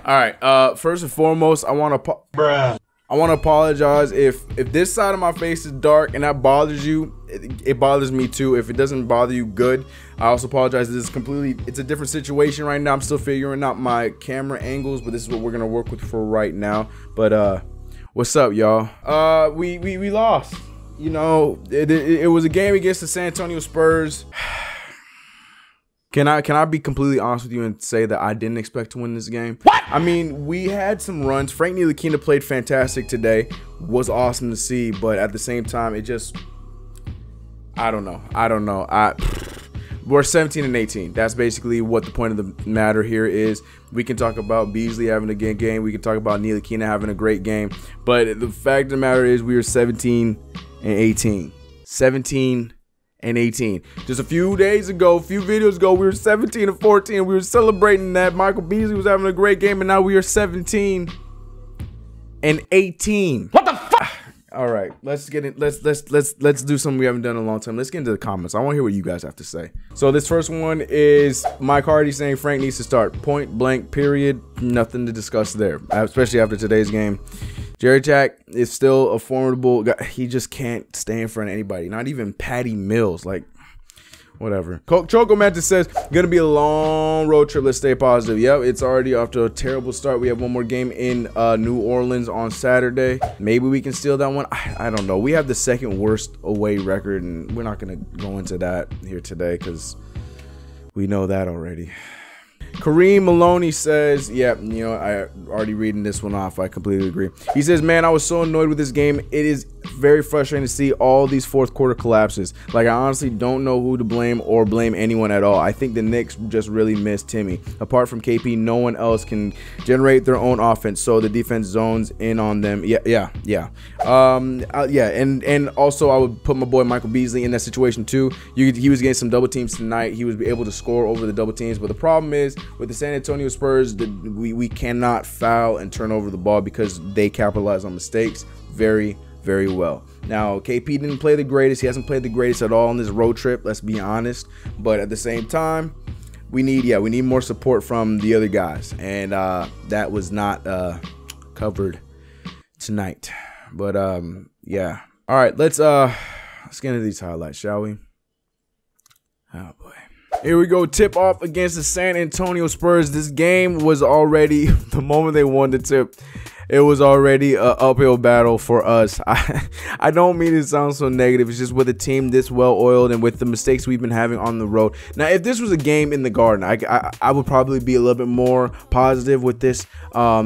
All right. First and foremost, I want to apologize if this side of my face is dark and that bothers you. It bothers me too. If it doesn't bother you, good. I also apologize. This is it's a different situation right now. I'm still figuring out my camera angles, but this is what we're gonna work with for right now. But what's up, y'all? We lost. You know, it was a game against the San Antonio Spurs. Can I be completely honest with you and say that I didn't expect to win this game? What? I mean, we had some runs. Frank Ntilikina played fantastic today. Was awesome to see, but at the same time, it just, I don't know. We're 17 and 18. That's basically what the point of the matter here is. We can talk about Beasley having a good game. We can talk about Ntilikina having a great game. But the fact of the matter is we were 17 and 18. 17 and 18. Just a few days ago, a few videos ago, we were 17 and 14. We were celebrating that Michael Beasley was having a great game, and now we are 17 and 18. What the fuck? All right, let's get it. Let's do something we haven't done in a long time. Let's get into the comments. I want to hear what you guys have to say. So this first one is Mike Hardy saying Frank needs to start. Point blank, period. Nothing to discuss there, especially after today's game. Jerry Jack is still a formidable guy. He just can't stay in front of anybody. Not even Patty Mills. Like, whatever. Choco Mantis says, gonna be a long road trip. Let's stay positive. Yep, it's already off to a terrible start. We have one more game in New Orleans on Saturday. Maybe we can steal that one. I don't know. We have the second worst away record, and we're not gonna go into that here today because we know that already. Kareem Maloney says, yeah, you know, I already reading this one off. I completely agree. He says, man, I was so annoyed with this game. It is very frustrating to see all these fourth quarter collapses. Like, I honestly don't know who to blame or blame anyone at all. I think the Knicks just really missed Timmy. Apart from KP, no one else can generate their own offense, so the defense zones in on them. Yeah. And also I would put my boy Michael Beasley in that situation too. He was getting some double teams tonight. He was able to score over the double teams, but the problem is with the San Antonio Spurs, we cannot foul and turn over the ball because they capitalize on mistakes very well. Now, KP didn't play the greatest. He hasn't played the greatest at all on this road trip, let's be honest. But at the same time, we need more support from the other guys. And that was not covered tonight. But yeah. All right, let's get into these highlights, shall we? Oh boy. Here we go, tip off against the San Antonio Spurs. This game was already, the moment they won the tip, it was already an uphill battle for us. I don't mean to sound so negative. It's just with a team this well-oiled and with the mistakes we've been having on the road. Now, if this was a game in the Garden, I would probably be a little bit more positive with this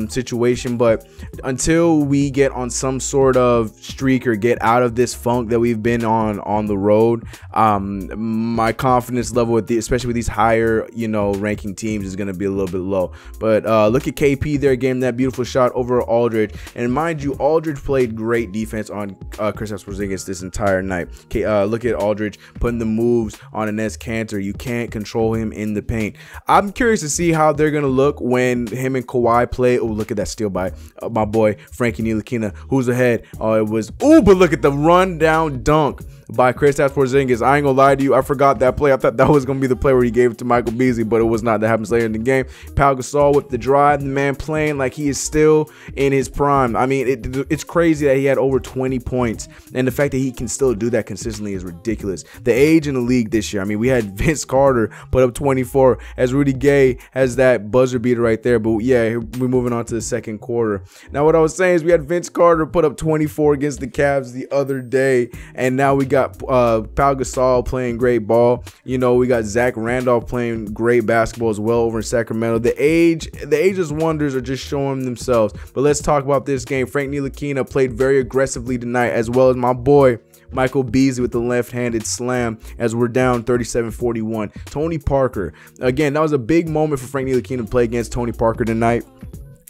situation. But until we get on some sort of streak or get out of this funk that we've been on the road, my confidence level with especially with these higher, you know, ranking teams is going to be a little bit low. But look at KP there getting that beautiful shot over Aldridge, and mind you, Aldridge played great defense on Kristaps Porzingis this entire night. Look at Aldridge putting the moves on Enes Kanter. You can't control him in the paint. I'm curious to see how they're gonna look when him and Kawhi play. Oh, look at that steal by my boy Frankie Ntilikina. Who's ahead? Oh, it was. Oh, but look at the rundown dunk by Kristaps Porzingis. I ain't gonna lie to you, I forgot that play. I thought that was gonna be the play where he gave it to Michael Beasley, but it was not. That happens later in the game. Pau Gasol with the drive, the man playing like he is still in his prime. I mean, it's crazy that he had over 20 points, and the fact that he can still do that consistently is ridiculous. The age in the league this year, I mean, we had Vince Carter put up 24 as Rudy Gay has that buzzer beater right there. But yeah, we're moving on to the second quarter. Now, what I was saying is we had Vince Carter put up 24 against the Cavs the other day, and now we got Pau Gasol playing great ball. You know, we got Zach Randolph playing great basketball as well over in Sacramento. The ageless wonders are just showing themselves. But let's talk about this game. Frank Ntilikina played very aggressively tonight, as well as my boy Michael Beasley with the left-handed slam as we're down 37-41. Tony Parker, again, that was a big moment for Frank Ntilikina to play against Tony Parker tonight.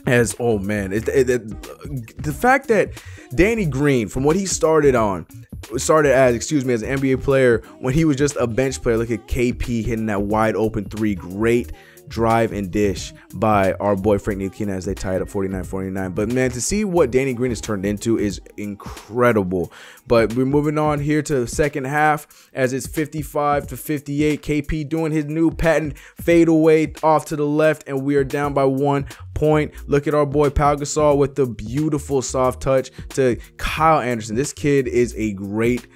As, oh man, the fact that Danny Green, from what he started as, as an NBA player when he was just a bench player. Look at KP hitting that wide open three. Great drive and dish by our boy Frank Ntilikina as they tie it up 49-49. But man, to see what Danny Green has turned into is incredible. But we're moving on here to the second half as it's 55-58. KP doing his new patent fadeaway off to the left, and we are down by 1 point. Look at our boy Pau Gasol with the beautiful soft touch to Kyle Anderson. This kid is a great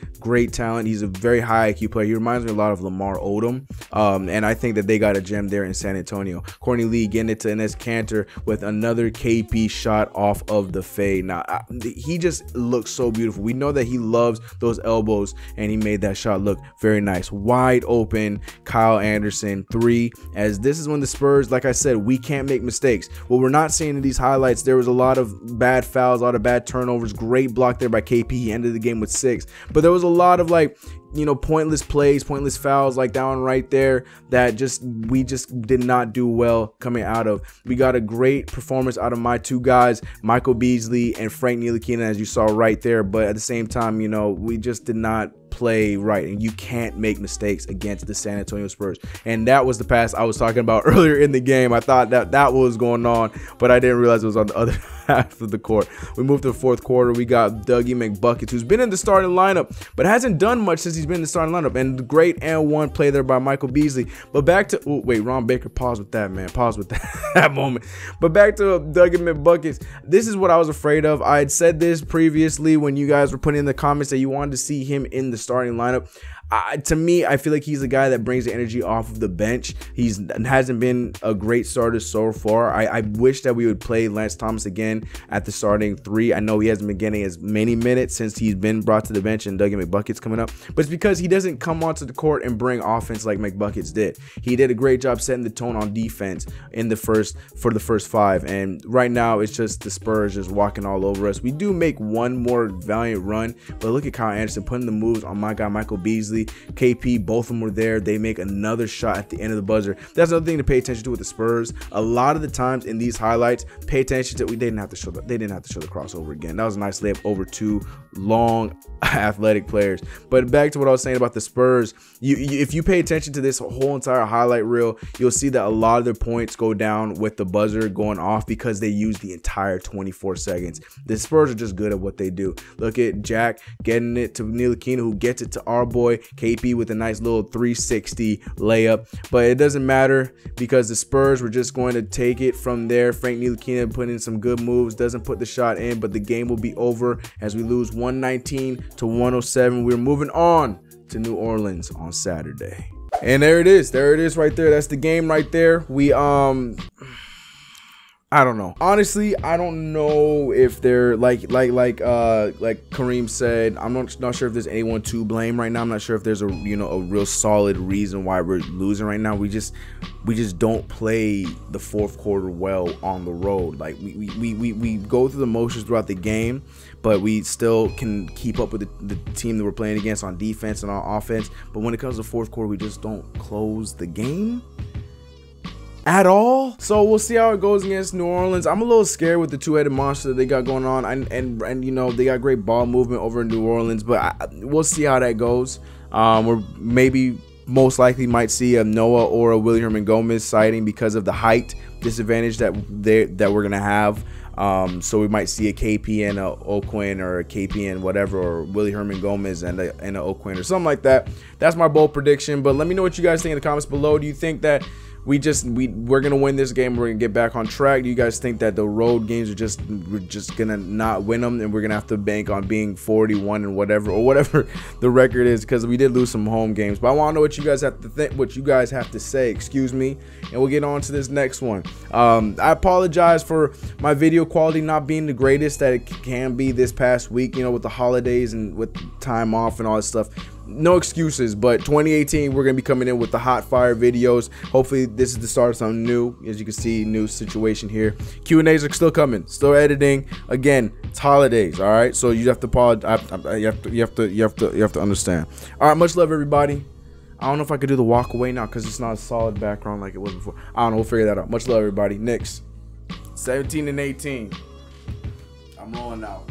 talent. He's a very high IQ player. He reminds me a lot of Lamar Odom, and I think that they got a gem there in San Antonio. Courtney Lee getting it to Enes Kanter with another KP shot off of the fade. Now, he just looks so beautiful. We know that he loves those elbows, and he made that shot look very nice. Wide open, Kyle Anderson 3, as this is when the Spurs, like I said, we can't make mistakes. What we're not seeing in these highlights, there was a lot of bad fouls, a lot of bad turnovers. Great block there by KP. He ended the game with 6, but there was a lot of, like, you know, pointless plays, pointless fouls, like down right there, that we just did not do well coming out of. We got a great performance out of my 2 guys, Michael Beasley and Frank Ntilikina, as you saw right there, but at the same time, you know, we just did not play right, and you can't make mistakes against the San Antonio Spurs. And that was the pass I was talking about earlier in the game. I thought that was going on, but I didn't realize it was on the other half of the court. We moved to the 4th quarter. We got Dougie McBuckets, who's been in the starting lineup but hasn't done much since he's been in the starting lineup, and the great and one play there by Michael Beasley. But back to Ron Baker, pause with that, man, pause with that moment. But back to Dougie McBuckets. This is what I was afraid of. I had said this previously when you guys were putting in the comments that you wanted to see him in the starting lineup. To me, I feel like he's a guy that brings the energy off of the bench. He hasn't been a great starter so far. I wish that we would play Lance Thomas again at the starting 3. I know he hasn't been getting as many minutes since he's been brought to the bench and Dougie McBuckets coming up, but it's because he doesn't come onto the court and bring offense like McBuckets did. He did a great job setting the tone on defense for the first 5, and right now it's just the Spurs just walking all over us. We do make one more valiant run, but look at Kyle Anderson putting the moves on my guy Michael Beasley. KP, both of them were there. They make another shot at the end of the buzzer. That's another thing to pay attention to with the Spurs. A lot of the times in these highlights, pay attention to, they didn't have to show the crossover again. That was a nice layup over 2 long athletic players. But back to what I was saying about the Spurs, if you pay attention to this whole entire highlight reel, you'll see that a lot of their points go down with the buzzer going off because they use the entire 24 seconds. The Spurs are just good at what they do. Look at Jack getting it to Ntilikina, who gets it to our boy KP with a nice little 360 layup. But it doesn't matter because the Spurs were just going to take it from there. Frank Ntilikina put in some good moves, doesn't put the shot in, but the game will be over as we lose 119 to 107. We're moving on to New Orleans on Saturday. And there it is right there. That's the game right there. We I don't know. Honestly, I don't know if they're like Kareem said. I'm not sure if there's anyone to blame right now. I'm not sure if there's a real solid reason why we're losing right now. We just don't play the 4th quarter well on the road. Like we go through the motions throughout the game, but we still can keep up with the team that we're playing against on defense and on offense. But when it comes to 4th quarter, we just don't close the game at all. So we'll see how it goes against New Orleans. I'm a little scared with the 2-headed monster that they got going on, and you know, they got great ball movement over in New Orleans, but we'll see how that goes. We're maybe most likely might see a Noah or a Willie Herman Gomez sighting because of the height disadvantage that we're gonna have. So we might see a KP and a O'Quinn, or a KP and whatever, or Willie Herman Gomez and a O'Quinn or something like that. That's my bold prediction. But let me know what you guys think in the comments below. Do you think that we're gonna win this game, we're gonna get back on track? Do you guys think that the road games we're just gonna not win them, and we're gonna have to bank on being 41 and whatever the record is, because we did lose some home games? But I want to know what you guys have to think, what you guys have to say, excuse me, and we'll get on to this next one. I apologize for my video quality not being the greatest that it can be this past week, you know, with the holidays and with time off and all that stuff. No excuses, but 2018, we're gonna be coming in with the hot fire videos. Hopefully this is the start of something new. As you can see, new situation here. Q&As are still coming, still editing. Again, it's holidays, all right? So you have to apologize. You have to understand. All right, much love, everybody. I don't know if I could do the walk away now because it's not a solid background like it was before. I don't know, we'll figure that out. Much love, everybody. Knicks 17 and 18. I'm rolling out.